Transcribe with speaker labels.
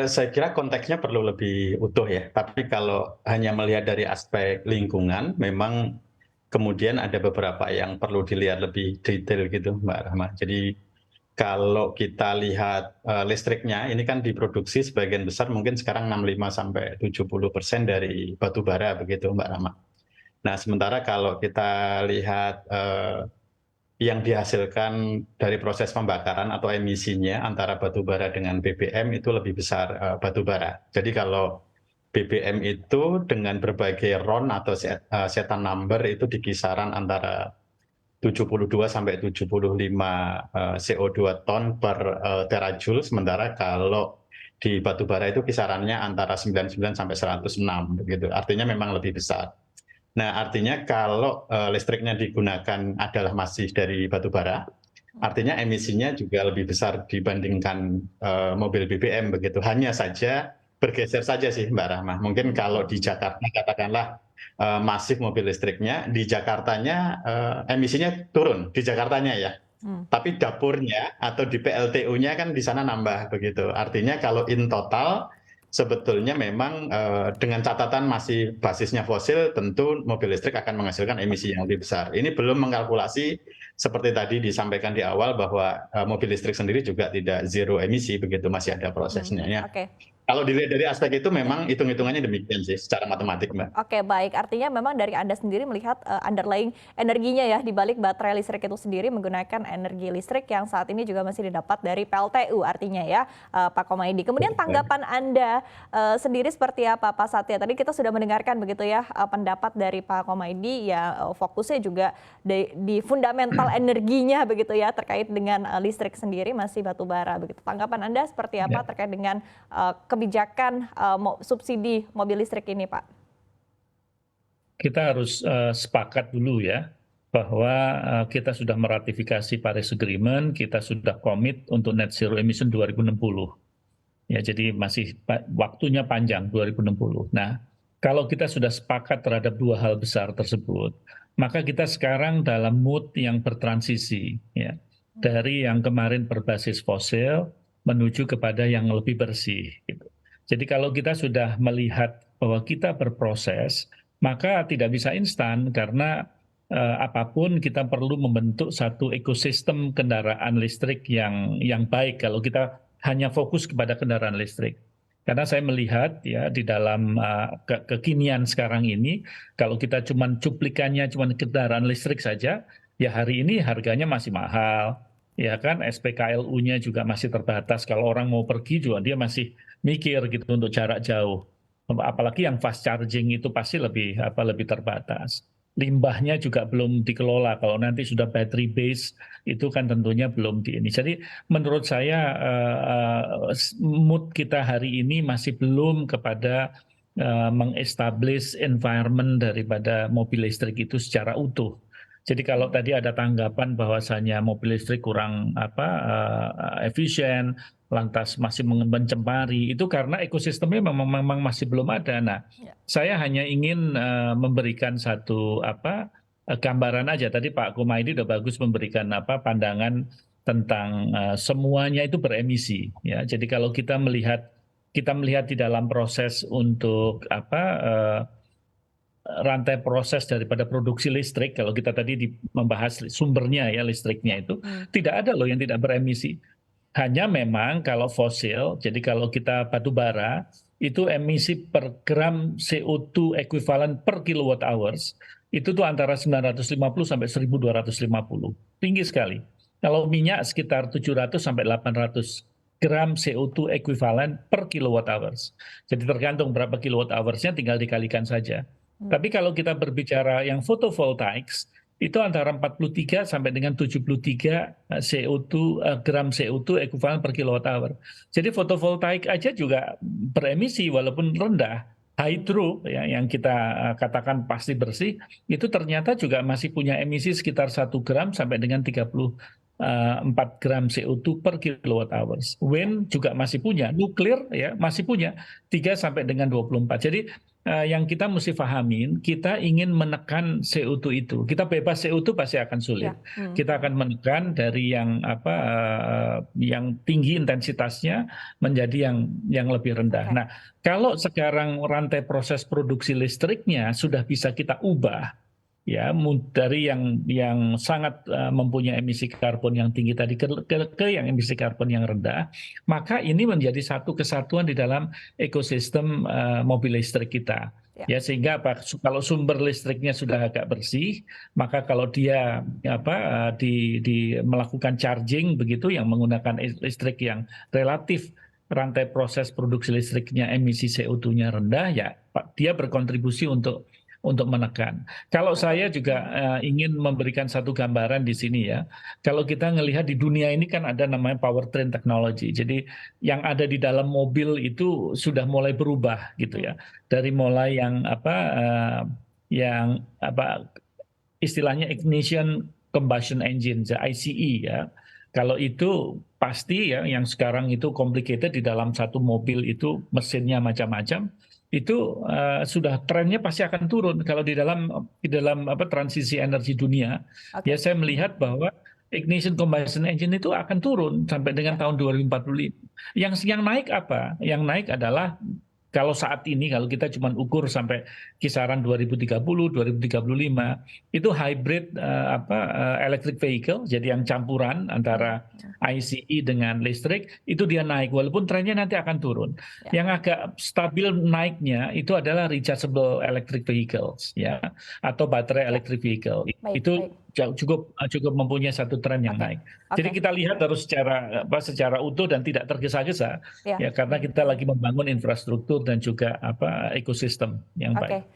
Speaker 1: Saya kira konteksnya perlu lebih utuh ya, tapi kalau hanya melihat dari aspek lingkungan, memang kemudian ada beberapa yang perlu dilihat lebih detail gitu, Mbak Rahma. Jadi kalau kita lihat listriknya, ini kan diproduksi sebagian besar mungkin sekarang 65-70% dari batu bara begitu, Mbak Rahma. Nah, sementara kalau kita lihat yang dihasilkan dari proses pembakaran atau emisinya antara batu bara dengan BBM itu lebih besar batu bara. Jadi kalau BBM itu dengan berbagai RON atau setan number itu di kisaran antara 72 sampai 75 CO2 ton per terajoule, sementara kalau di batu bara itu kisarannya antara 99 sampai 106 begitu. Artinya memang lebih besar. Nah, artinya kalau listriknya digunakan adalah masih dari batu bara, artinya emisinya juga lebih besar dibandingkan mobil BBM begitu. Hanya saja bergeser saja sih Mbak Rahma. Mungkin kalau di Jakarta katakanlah masif mobil listriknya, di Jakartanya emisinya turun di Jakartanya ya. Tapi dapurnya atau di PLTU-nya kan di sana nambah begitu. Artinya kalau in total sebetulnya memang dengan catatan masih basisnya fosil, tentu mobil listrik akan menghasilkan emisi yang lebih besar. Ini belum mengkalkulasi seperti tadi disampaikan di awal bahwa mobil listrik sendiri juga tidak zero emisi, begitu masih ada prosesnya ya.
Speaker 2: Oke.
Speaker 1: Kalau dilihat dari aspek itu
Speaker 2: Ya.
Speaker 1: memang hitung-hitungannya demikian sih secara matematik, Mbak.
Speaker 2: Oke, baik. Artinya memang dari Anda sendiri melihat underlying energinya ya di balik baterai listrik itu sendiri menggunakan energi listrik yang saat ini juga masih didapat dari PLTU artinya ya, Pak Komaydi. Kemudian tanggapan Anda sendiri seperti apa, Pak Satya? Tadi kita sudah mendengarkan begitu ya pendapat dari Pak Komaydi ya, fokusnya juga di fundamental energinya begitu ya terkait dengan listrik sendiri masih batu bara begitu. Tanggapan Anda seperti apa terkait dengan kebijakan subsidi mobil listrik ini, Pak?
Speaker 3: Kita harus sepakat dulu ya bahwa kita sudah meratifikasi Paris Agreement, kita sudah komit untuk net zero emission 2060. Ya, jadi masih waktunya panjang 2060. Nah, kalau kita sudah sepakat terhadap dua hal besar tersebut, maka kita sekarang dalam mood yang bertransisi ya. Dari yang kemarin berbasis fosil menuju kepada yang lebih bersih gitu. Jadi kalau kita sudah melihat bahwa kita berproses, maka tidak bisa instan karena apapun kita perlu membentuk satu ekosistem kendaraan listrik yang baik kalau kita hanya fokus kepada kendaraan listrik. Karena saya melihat ya di dalam kekinian sekarang ini, kalau kita cuplikannya cuma kendaraan listrik saja, ya hari ini harganya masih mahal. Ya kan, SPKLU-nya juga masih terbatas. Kalau orang mau pergi juga dia masih mikir gitu untuk jarak jauh. Apalagi yang fast charging itu pasti lebih terbatas. Limbahnya juga belum dikelola. Kalau nanti sudah battery base itu kan tentunya belum di ini. Jadi menurut saya mood kita hari ini masih belum kepada mengestablish environment daripada mobil listrik itu secara utuh. Jadi kalau tadi ada tanggapan bahwasanya mobil listrik kurang efisien, lantas masih mencemari, itu karena ekosistemnya memang masih belum ada. Nah, saya hanya ingin memberikan satu gambaran aja. Tadi Pak Komaydi sudah bagus memberikan pandangan tentang semuanya itu beremisi. Ya, jadi kalau kita melihat di dalam proses untuk rantai proses daripada produksi listrik, kalau kita tadi membahas sumbernya ya listriknya itu, tidak ada loh yang tidak beremisi. Hanya memang kalau fosil, jadi kalau kita batu bara, itu emisi per gram CO2 ekuivalen per kilowatt hours, itu tuh antara 950 sampai 1250. Tinggi sekali. Kalau minyak sekitar 700 sampai 800 gram CO2 ekuivalen per kilowatt hours. Jadi tergantung berapa kilowatt hours-nya tinggal dikalikan saja. Tapi kalau kita berbicara yang photovoltaics, itu antara 43 sampai dengan 73 gram CO2 ekuivalen per kilowatt hour. Jadi fotovoltaik aja juga beremisi walaupun rendah. Hydro ya, yang kita katakan pasti bersih, itu ternyata juga masih punya emisi sekitar 1 gram sampai dengan 34 gram CO2 per kilowatt hours. Wind juga masih punya, nuklir ya masih punya 3 sampai dengan 24. Jadi yang kita mesti pahamin, kita ingin menekan CO2 itu. Kita bebas CO2 pasti akan sulit.
Speaker 2: Ya.
Speaker 3: Kita akan menekan dari yang yang tinggi intensitasnya menjadi yang lebih rendah.
Speaker 2: Oke.
Speaker 3: Nah, kalau sekarang rantai proses produksi listriknya sudah bisa kita ubah, ya dari yang sangat mempunyai emisi karbon yang tinggi tadi ke yang emisi karbon yang rendah, maka ini menjadi satu kesatuan di dalam ekosistem mobil listrik kita. Ya, sehingga kalau sumber listriknya sudah agak bersih, maka kalau dia melakukan charging begitu yang menggunakan listrik yang relatif rantai proses produksi listriknya emisi CO2-nya rendah, ya dia berkontribusi untuk menekan. Kalau saya juga ingin memberikan satu gambaran di sini ya, kalau kita ngelihat di dunia ini kan ada namanya powertrain technology. Jadi yang ada di dalam mobil itu sudah mulai berubah gitu ya. Dari mulai yang istilahnya ignition combustion engine, ICE ya. Kalau itu pasti ya, yang sekarang itu complicated di dalam satu mobil itu mesinnya macam-macam. Itu sudah trennya pasti akan turun kalau di dalam transisi energi dunia. Ya saya melihat bahwa ignition combustion engine itu akan turun sampai dengan tahun 2045. Yang naik apa? Yang naik adalah kalau saat ini kalau kita cuma ukur sampai kisaran 2030, 2035 itu hybrid electric vehicle, jadi yang campuran antara ICE dengan listrik itu dia naik walaupun trennya nanti akan turun. Yang agak stabil naiknya itu adalah rechargeable electric vehicles ya atau baterai electric vehicle. Itu cukup mempunyai satu tren yang naik. Jadi kita lihat harus secara utuh dan tidak tergesa-gesa ya karena kita lagi membangun infrastruktur dan juga ekosistem yang baik.